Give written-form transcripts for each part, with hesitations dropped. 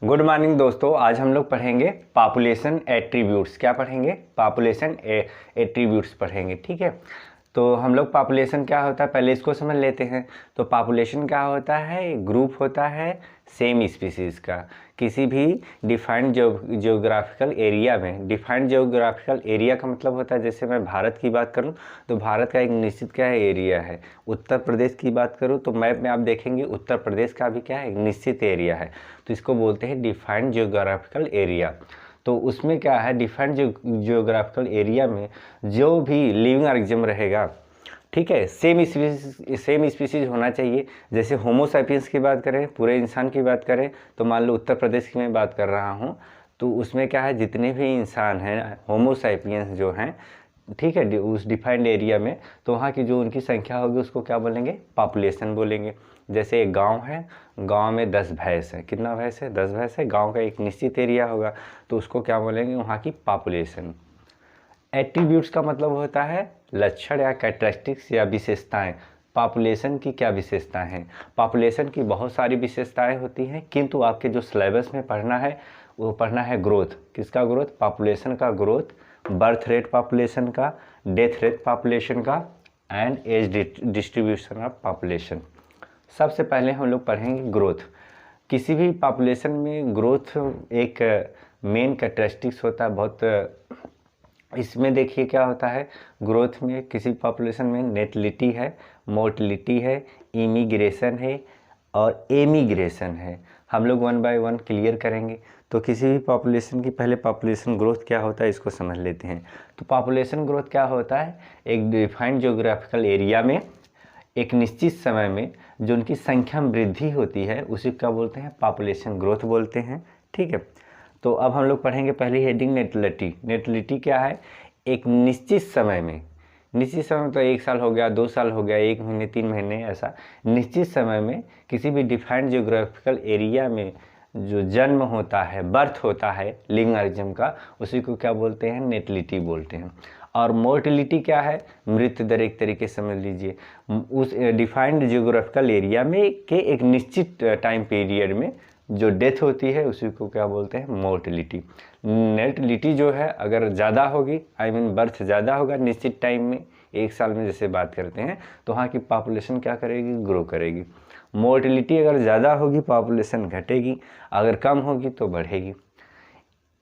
Good morning दोस्तों। आज हम लोग पढ़ेंगे पॉपुलेशन एट्रीब्यूट्स। क्या पढ़ेंगे? पॉपुलेशन एट्रीब्यूट्स पढ़ेंगे। ठीक है, तो हम लोग पॉपुलेशन क्या होता है पहले इसको समझ लेते हैं। तो पॉपुलेशन क्या होता है? एक ग्रुप होता है सेम स्पीसीज़ का, किसी भी डिफाइंड जियोग्राफिकल एरिया में। डिफाइंड जियोग्राफिकल एरिया का मतलब होता है, जैसे मैं भारत की बात करूं तो भारत का एक निश्चित क्या है एरिया है। उत्तर प्रदेश की बात करूं तो मैप में आप देखेंगे उत्तर प्रदेश का भी क्या है एक निश्चित एरिया है, तो इसको बोलते हैं डिफाइंड जियोग्राफिकल एरिया। तो उसमें क्या है, डिफाइंड जियोग्राफिकल एरिया में जो भी लिविंग ऑर्गेनिज्म रहेगा, ठीक है, सेम स्पीसीज होना चाहिए। जैसे होमो सैपियंस की बात करें, पूरे इंसान की बात करें, तो मान लो उत्तर प्रदेश की मैं बात कर रहा हूँ, तो उसमें क्या है जितने भी इंसान हैं होमो सैपियंस जो हैं, ठीक है, उस डिफाइंड एरिया में, तो वहाँ की जो उनकी संख्या होगी उसको क्या बोलेंगे? पॉपुलेशन बोलेंगे। जैसे एक गांव है, गांव में 10 भैंस है। कितना भैंस है? 10 भैंस है। गांव का एक निश्चित एरिया होगा, तो उसको क्या बोलेंगे? वहाँ की पॉपुलेशन। एट्रीब्यूट्स का मतलब होता है लक्षण या कैरेक्टरिस्टिक्स या विशेषताएं। पॉपुलेशन की क्या विशेषताएं हैं? पॉपुलेशन की बहुत सारी विशेषताएं होती हैं, किंतु आपके जो सिलेबस में पढ़ना है वो पढ़ना है ग्रोथ। किसका ग्रोथ? पॉपुलेशन का ग्रोथ, बर्थ रेट पॉपुलेशन का, डेथ रेट पॉपुलेशन का, and age distribution of population. सबसे पहले हम लोग पढ़ेंगे ग्रोथ। किसी भी पॉपुलेशन में ग्रोथ एक मेन कैरेक्टरिस्टिक्स होता है। बहुत इसमें देखिए क्या होता है, ग्रोथ में किसी पॉपुलेशन में नेटलिटी है, मोर्टलिटी है, इमिग्रेशन है और एमिग्रेशन है। हम लोग वन बाय वन क्लियर करेंगे। तो किसी भी पॉपुलेशन की पहले पॉपुलेशन ग्रोथ क्या होता है इसको समझ लेते हैं। तो पॉपुलेशन ग्रोथ क्या होता है? एक डिफाइंड जियोग्राफिकल एरिया में एक निश्चित समय में जो उनकी संख्या में वृद्धि होती है उसी क्या बोलते हैं? पॉपुलेशन ग्रोथ बोलते हैं। ठीक है, तो अब हम लोग पढ़ेंगे पहली हेडिंग नेटलिटी। नेटलिटी क्या है? एक निश्चित समय में, निश्चित समय तो 1 साल हो गया, 2 साल हो गया, 1 महीने, 3 महीने, ऐसा निश्चित समय में किसी भी डिफाइंड जियोग्राफिकल एरिया में जो जन्म होता है, बर्थ होता है लिविंग ऑर्गेनिज्म का, उसी को क्या बोलते हैं? नेटलिटी बोलते हैं। और मोर्टिलिटी क्या है? मृत्यु दर एक तरीके से समझ लीजिए। उस डिफाइंड जियोग्राफिकल एरिया में के एक निश्चित टाइम पीरियड में जो डेथ होती है उसी को क्या बोलते हैं? मोर्टिलिटी। नेटलिटी जो है अगर ज़्यादा होगी, आई मीन बर्थ ज़्यादा होगा निश्चित टाइम में, 1 साल में जैसे बात करते हैं, तो वहाँ की पॉपुलेशन क्या करेगी? ग्रो करेगी। मोर्टिलिटी अगर ज़्यादा होगी पॉपुलेशन घटेगी, अगर कम होगी तो बढ़ेगी।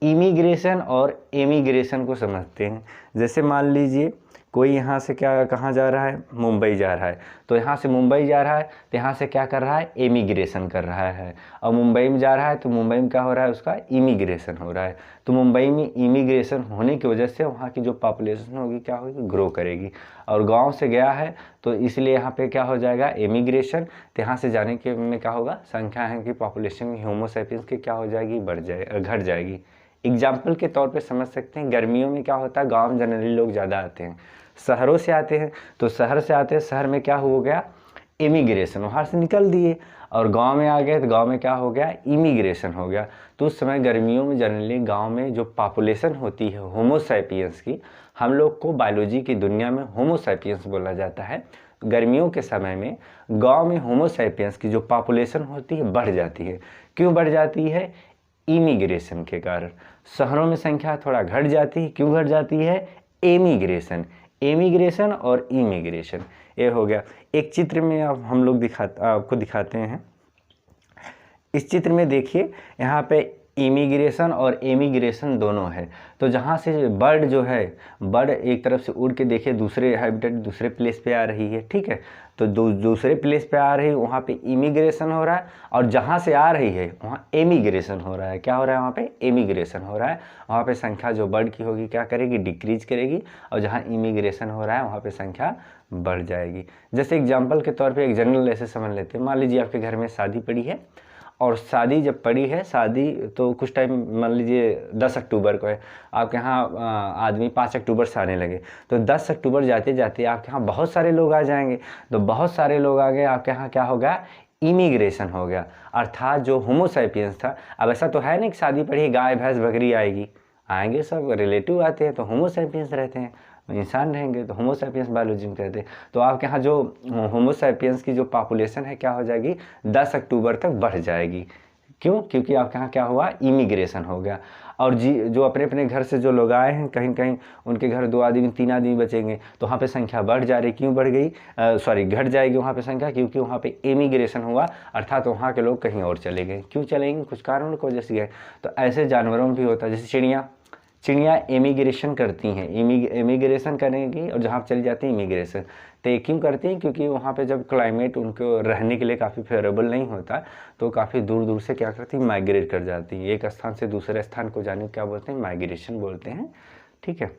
इमिग्रेशन और एमिग्रेशन को समझते हैं। जैसे मान लीजिए कोई यहाँ से क्या कहाँ जा रहा है? मुंबई जा रहा है, तो यहाँ से मुंबई जा रहा है तो यहाँ से क्या कर रहा है? एमिग्रेशन कर रहा है। और मुंबई में जा रहा है तो मुंबई में क्या हो रहा है? उसका इमिग्रेशन हो रहा है। तो मुंबई में इमिग्रेशन होने की वजह से वहाँ की जो पॉपुलेशन होगी क्या होगी? ग्रो करेगी। और गाँव से गया है तो इसलिए यहाँ पे क्या हो जाएगा? एमिग्रेशन। तो यहाँ से जाने के में क्या होगा? संख्या है कि पॉपुलेशन होमो सैपियंस की क्या हो जाएगी? घट जाएगी। एग्जाम्पल के तौर पे समझ सकते हैं, गर्मियों में क्या होता है? गांव में जनरली लोग ज़्यादा आते हैं, शहरों से आते हैं, तो शहर से आते हैं, शहर में क्या हो गया? इमिग्रेशन, वहाँ से निकल दिए और गांव में आ गए तो गांव में क्या हो गया? इमिग्रेशन हो गया। तो उस समय गर्मियों में जनरली गांव में जो पॉपुलेशन होती है होमो सैपियंस की, हम लोग को बायोलॉजी की दुनिया में होमो सैपियंस बोला जाता है। गर्मियों के समय में गाँव में होमो सैपियंस की जो पॉपुलेशन होती है बढ़ जाती है। क्यों बढ़ जाती है? इमिग्रेशन के कारण। शहरों में संख्या थोड़ा घट जाती है। क्यों घट जाती है? एमिग्रेशन। एमिग्रेशन और इमिग्रेशन, ये हो गया। एक चित्र में अब हम लोग आपको दिखाते हैं। इस चित्र में देखिए यहाँ पे इमिग्रेशन और एमिग्रेशन दोनों है। तो जहाँ से बर्ड जो है, बर्ड एक तरफ से उड़ के देखिए दूसरे हैबिटेट दूसरे प्लेस पे आ रही है, ठीक है, तो दूसरे प्लेस पे आ रही है, वहाँ पे इमिग्रेशन हो रहा है। और जहाँ से आ रही है वहाँ एमिग्रेशन हो रहा है। क्या हो रहा है? वहाँ पे एमिग्रेशन हो रहा है। वहाँ पे संख्या जो बर्ड की होगी क्या करेगी? डिक्रीज करेगी। और जहाँ इमिग्रेशन हो रहा है वहाँ पे संख्या बढ़ जाएगी। जैसे एग्जाम्पल के तौर पर एक जनरल ऐसे समझ लेते हैं, मान लीजिए आपके घर में शादी पड़ी है, और शादी जब पड़ी है, शादी तो कुछ टाइम मान लीजिए 10 अक्टूबर को है, आपके यहाँ आदमी 5 अक्टूबर से आने लगे, तो 10 अक्टूबर जाते जाते आपके यहाँ बहुत सारे लोग आ जाएंगे। तो बहुत सारे लोग आ गए, आपके यहाँ क्या हो गया? इमिग्रेशन हो गया। अर्थात जो होमो सैपियंस था, अब ऐसा तो है नहीं कि शादी पड़ी गाय भैंस बकरी आएगी, आएंगे सब रिलेटिव आते हैं तो होमो सैपियंस रहते हैं, इंसान रहेंगे तो होमो सैपियंस बायोलॉजी में कहते हैं। तो आपके यहाँ जो होमो सैपियंस की जो पॉपुलेशन है क्या हो जाएगी? 10 अक्टूबर तक बढ़ जाएगी। क्यों? क्योंकि आपके यहाँ क्या हुआ, इमिग्रेशन हो गया। और जो अपने अपने घर से जो लोग आए हैं, कहीं कहीं उनके घर 2 आदमी 3 आदमी बचेंगे, तो वहाँ पे संख्या बढ़ जा रही। क्यों बढ़ गई? सॉरी, घट जाएगी वहाँ पे संख्या, क्योंकि वहाँ पे इमिग्रेशन हुआ, अर्थात वहाँ के लोग कहीं और चले गए। क्यों चलेंगे? कुछ कारणों की वजह से गए। तो ऐसे जानवरों में भी होता है, जैसे चिड़ियाँ इमिग्रेशन करती हैं, इमिग्रेशन करेंगी और जहाँ चली जाती हैं इमिग्रेशन। तो ये क्यों करती हैं? क्योंकि वहाँ पे जब क्लाइमेट उनको रहने के लिए काफ़ी फेवरेबल नहीं होता, तो काफ़ी दूर दूर से क्या करती हैं, माइग्रेट कर जाती हैं। एक स्थान से दूसरे स्थान को जाने को क्या बोलते हैं? माइग्रेशन बोलते हैं। ठीक है,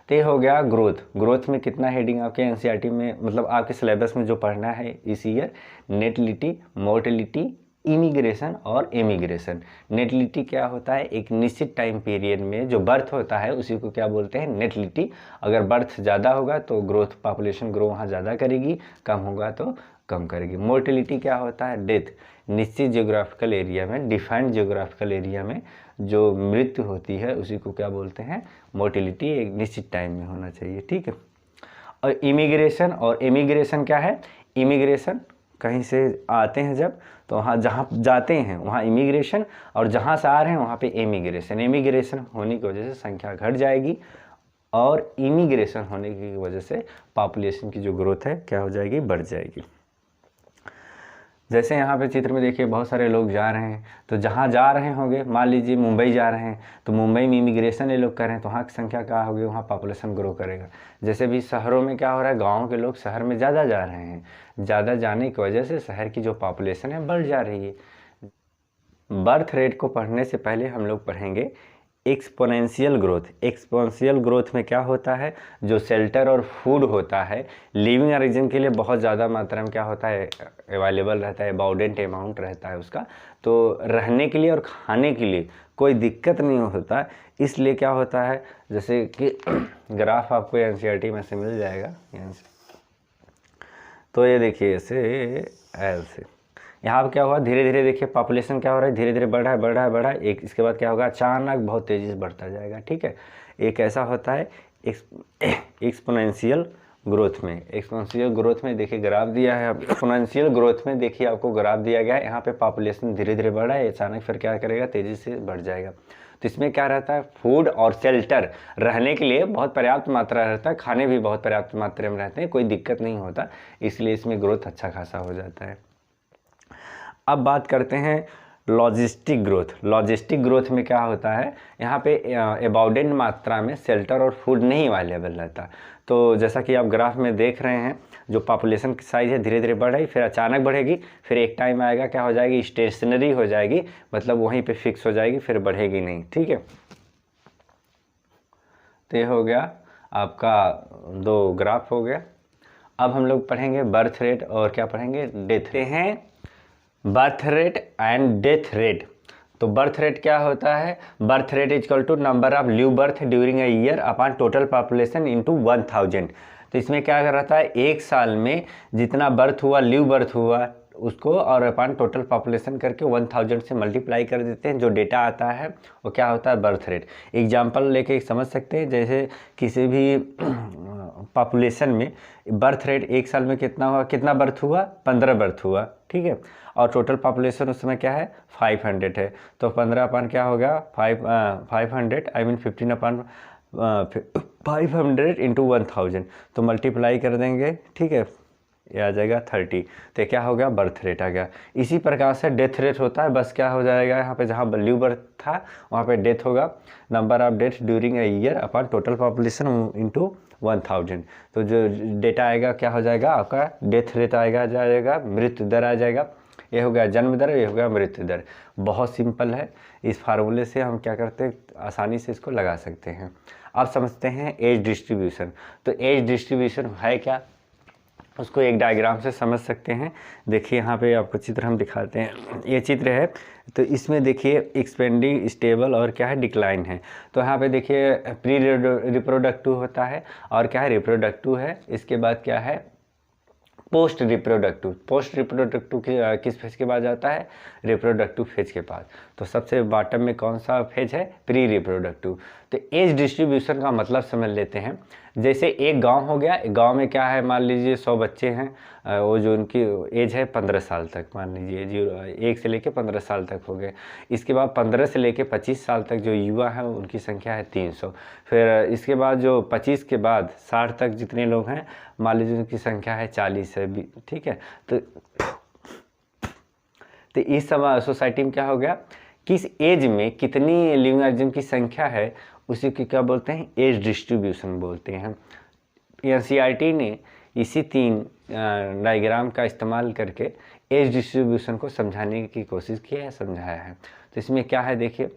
तो ये हो गया ग्रोथ में कितना हेडिंग आपके एनसीईआरटी में, मतलब आपके सिलेबस में जो पढ़ना है इस ईयर, नेटलिटी, मोर्टेलिटी, इमिग्रेशन और एमिग्रेशन। नेटलिटी क्या होता है? एक निश्चित टाइम पीरियड में जो बर्थ होता है उसी को क्या बोलते हैं? नेटलिटी। अगर बर्थ ज़्यादा होगा तो ग्रोथ, पॉपुलेशन ग्रो वहाँ ज़्यादा करेगी, कम होगा तो कम करेगी। मोर्टेलिटी क्या होता है? डेथ। निश्चित जियोग्राफिकल एरिया में, डिफाइंड जियोग्राफिकल एरिया में जो मृत्यु होती है उसी को क्या बोलते हैं? मोर्टेलिटी। एक निश्चित टाइम में होना चाहिए। ठीक है, और इमिग्रेशन और एमिग्रेशन क्या है? इमिग्रेशन कहीं से आते हैं जब, तो वहाँ जहाँ जाते हैं वहाँ इमिग्रेशन, और जहाँ से आ रहे हैं वहाँ पे एमिग्रेशन। एमिग्रेशन होने की वजह से संख्या घट जाएगी, और इमिग्रेशन होने की वजह से पॉपुलेशन की जो ग्रोथ है क्या हो जाएगी? बढ़ जाएगी। जैसे यहाँ पे चित्र में देखिए बहुत सारे लोग जा रहे हैं, तो जहाँ जा रहे होंगे, मान लीजिए मुंबई जा रहे हैं, तो मुंबई में इमिग्रेशन ये लोग कर रहे हैं, तो वहाँ की संख्या क्या होगी? वहाँ पॉपुलेशन ग्रो करेगा। जैसे भी शहरों में क्या हो रहा है, गाँव के लोग शहर में ज़्यादा जा रहे हैं, ज़्यादा जाने की वजह से शहर की जो पॉपुलेशन है बढ़ जा रही है। बर्थ रेट को पढ़ने से पहले हम लोग पढ़ेंगे एक्सपोनेंशियल ग्रोथ। एक्सपोनेंशियल ग्रोथ में क्या होता है? जो शेल्टर और फूड होता है लिविंग रीजन के लिए बहुत ज़्यादा मात्रा में क्या होता है? अवेलेबल रहता है, अबाउंडेंट अमाउंट रहता है उसका, तो रहने के लिए और खाने के लिए कोई दिक्कत नहीं होता। इसलिए क्या होता है, जैसे कि ग्राफ आपको एनसीईआरटी में से मिल जाएगा, तो ये देखिए ऐसे एल से यहाँ पर क्या हुआ, धीरे धीरे देखिए पॉपुलेशन क्या हो रहा है, धीरे धीरे बढ़ रहा है, बढ़ रहा है, बढ़ रहा है। एक इसके बाद क्या होगा, अचानक बहुत तेज़ी से बढ़ता जाएगा। ठीक है, एक ऐसा होता है एक्सपोनेंशियल ग्रोथ में। एक्सपोनेंशियल ग्रोथ में देखिए ग्राफ दिया है, एक्सपोनेंशियल ग्रोथ में देखिए आपको ग्राफ दिया गया है। यहाँ पे पॉपुलेशन धीरे धीरे बढ़ रहा है, अचानक फिर क्या करेगा, तेज़ी से बढ़ जाएगा। तो इसमें क्या रहता है, फूड और शेल्टर रहने के लिए बहुत पर्याप्त मात्रा रहता है, खाने भी बहुत पर्याप्त मात्रा में रहते हैं, कोई दिक्कत नहीं होता, इसलिए इसमें ग्रोथ अच्छा खासा हो जाता है। अब बात करते हैं लॉजिस्टिक ग्रोथ। लॉजिस्टिक ग्रोथ में क्या होता है, यहाँ पे अबाउंडेंट मात्रा में शेल्टर और फूड नहीं अवेलेबल रहता। तो जैसा कि आप ग्राफ में देख रहे हैं, जो पॉपुलेशन की साइज़ है धीरे धीरे बढ़ रही, फिर अचानक बढ़ेगी, फिर एक टाइम आएगा क्या हो जाएगी, स्टेशनरी हो जाएगी, मतलब वहीं पे फिक्स हो जाएगी, फिर बढ़ेगी नहीं। ठीक है, तो ये हो गया आपका 2 ग्राफ हो गया। अब हम लोग पढ़ेंगे बर्थ रेट और क्या पढ़ेंगे, डेथ रेट हैं। Birth rate and death rate. तो बर्थ रेट क्या होता है, birth rate equal to number of new birth during a year upon total population into 1000। तो इसमें क्या कर रहता है, एक साल में जितना बर्थ हुआ, न्यू बर्थ हुआ उसको, और अपॉन टोटल पॉपुलेशन करके 1000 से मल्टीप्लाई कर देते हैं। जो डेटा आता है वो क्या होता है, बर्थ रेट। एग्जाम्पल लेके समझ सकते हैं, जैसे किसी भी पॉपुलेशन में बर्थ रेट एक साल में कितना हुआ, कितना बर्थ हुआ, 15 बर्थ हुआ। ठीक है, और टोटल पॉपुलेशन उस समय क्या है, 500 है। तो 15 अपन क्या होगा, 500 आई मीन 15 अपन 500 इंटू 1000, तो मल्टीप्लाई कर देंगे। ठीक है, ये आ जाएगा 30। तो क्या हो गया, बर्थ रेट आ गया। इसी प्रकार से डेथ रेट होता है, बस क्या हो जाएगा, यहाँ पे जहाँ न्यू बर्थ था वहाँ पे डेथ होगा, number of death during a year upon total population into 1000। तो जो डेटा आएगा क्या हो जाएगा, आपका डेथ रेट आएगा, जाएगा मृत्यु दर आ जाएगा। ये हो गया जन्म दर, ये हो गया मृत्यु दर। बहुत सिंपल है, इस फार्मूले से हम क्या करते हैं, आसानी से इसको लगा सकते हैं। अब समझते हैं एज डिस्ट्रीब्यूशन। तो एज डिस्ट्रीब्यूशन है क्या, उसको एक डायग्राम से समझ सकते हैं। देखिए यहाँ पे आपको चित्र हम दिखाते हैं, ये चित्र है। तो इसमें देखिए एक्सपेंडिंग, स्टेबल और क्या है, डिक्लाइन है। तो यहाँ पे देखिए प्री रिप्रोडक्टिव होता है, और क्या है, रिप्रोडक्टिव है। इसके बाद क्या है, पोस्ट रिप्रोडक्टिव। पोस्ट रिप्रोडक्टिव किस फेज के बाद जाता है, रिप्रोडक्टिव फेज के बाद। तो सबसे बॉटम में कौन सा फेज है, प्री रिप्रोडक्टिव। तो एज डिस्ट्रीब्यूशन का मतलब समझ लेते हैं। जैसे एक गांव हो गया, गांव में क्या है, मान लीजिए 100 बच्चे हैं, वो जो उनकी एज है 15 साल तक, मान लीजिए 1 से लेके 15 साल तक हो गए। इसके बाद 15 से लेके 25 साल तक जो युवा हैं उनकी संख्या है 300। फिर इसके बाद जो 25 के बाद 60 तक जितने लोग हैं, मान लीजिए उनकी संख्या है 40 है, ठीक है। तो इस समय सोसाइटी में क्या हो गया, किस एज में कितनी लिविंग ऑर्गेनिज्म की संख्या है उसी को क्या बोलते हैं, एज डिस्ट्रीब्यूशन बोलते हैं। एनसीईआरटी ने इसी 3 डायग्राम का इस्तेमाल करके एज डिस्ट्रीब्यूशन को समझाने की कोशिश की है, समझाया है। तो इसमें क्या है देखिए,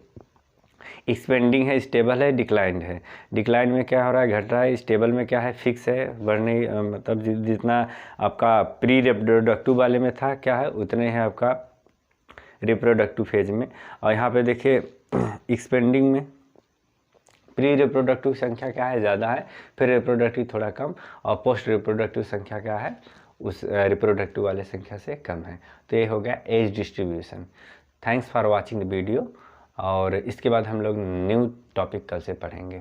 एक्सपेंडिंग है, स्टेबल है, डिक्लाइंड है। डिक्लाइन में क्या हो रहा है, घट रहा है। स्टेबल में क्या है, फिक्स है, बढ़ने मतलब जितना आपका प्री रिप्रोडक्टिव वाले में था क्या है, उतने है आपका रिप्रोडक्टिव फेज में। और यहाँ पे देखिए एक्सपेंडिंग में प्री रिप्रोडक्टिव संख्या क्या है, ज़्यादा है, फिर रिप्रोडक्टिव थोड़ा कम, और पोस्ट रिप्रोडक्टिव संख्या क्या है, उस रिप्रोडक्टिव वाले संख्या से कम है। तो ये हो गया age distribution. Thanks for watching the video, और इसके बाद हम लोग न्यू टॉपिक कल से पढ़ेंगे।